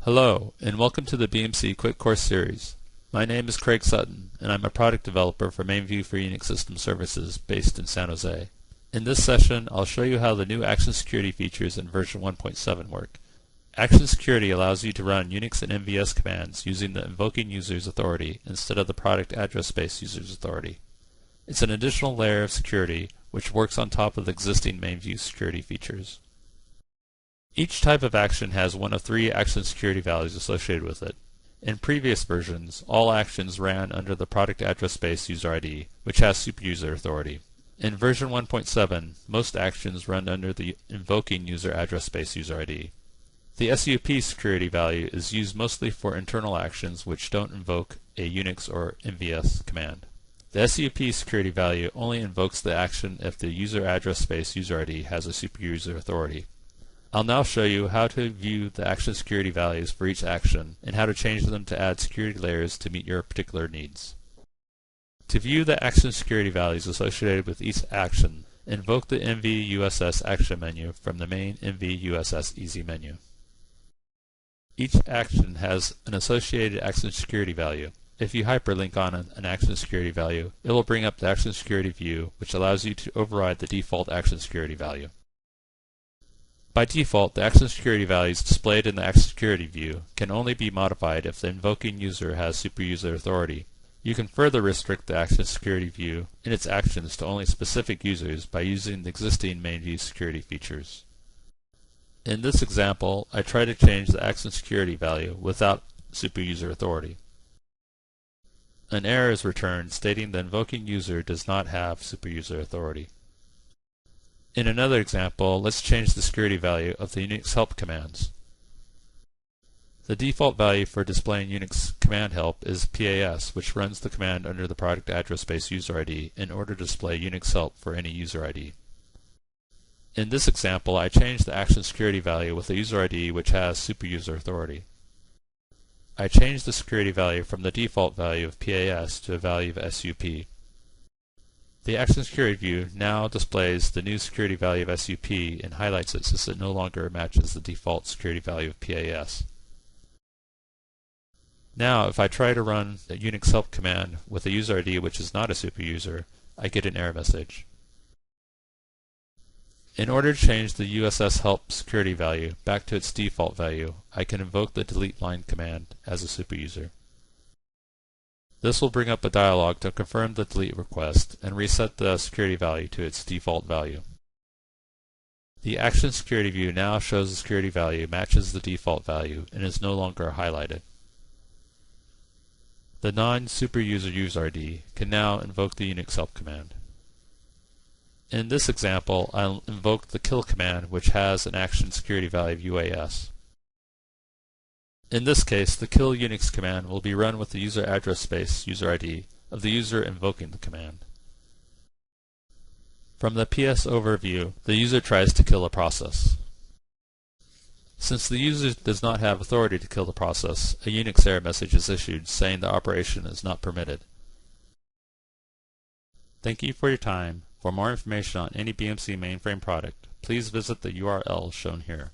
Hello, and welcome to the BMC Quick Course Series. My name is Craig Sutton, and I'm a product developer for MainView for Unix System Services based in San Jose. In this session, I'll show you how the new Action Security features in version 1.7 work. Action Security allows you to run Unix and MVS commands using the invoking user's authority instead of the product address space user's authority. It's an additional layer of security which works on top of the existing MainView security features. Each type of action has one of three action security values associated with it. In previous versions, all actions ran under the product address space user ID, which has superuser authority. In version 1.7, most actions run under the invoking user address space user ID. The SUP security value is used mostly for internal actions which don't invoke a Unix or MVS command. The SUP security value only invokes the action if the user address space user ID has a superuser authority. I'll now show you how to view the action security values for each action and how to change them to add security layers to meet your particular needs. To view the action security values associated with each action, invoke the USS action menu from the main USS easy menu. Each action has an associated action security value. If you hyperlink on an action security value, it will bring up the action security view, which allows you to override the default action security value. By default, the action security values displayed in the action security view can only be modified if the invoking user has superuser authority. You can further restrict the action security view and its actions to only specific users by using the existing MainView security features. In this example, I try to change the action security value without superuser authority. An error is returned stating the invoking user does not have superuser authority. In another example, let's change the security value of the Unix help commands. The default value for displaying Unix command help is PAS, which runs the command under the product address space user ID in order to display Unix help for any user ID. In this example, I changed the action security value with a user ID which has superuser authority. I changed the security value from the default value of PAS to a value of SUP. The action security view now displays the new security value of SUP and highlights it since it no longer matches the default security value of PAS. Now, if I try to run the Unix help command with a user ID which is not a superuser, I get an error message. In order to change the USS help security value back to its default value, I can invoke the delete line command as a superuser. This will bring up a dialog to confirm the delete request and reset the security value to its default value. The action security view now shows the security value matches the default value and is no longer highlighted. The non-superuser user ID can now invoke the Unix help command. In this example, I'll invoke the kill command which has an action security value of UAS. In this case, the kill Unix command will be run with the user address space user ID of the user invoking the command. From the PS overview, the user tries to kill a process. Since the user does not have authority to kill the process, a Unix error message is issued saying the operation is not permitted. Thank you for your time. For more information on any BMC mainframe product, please visit the URL shown here.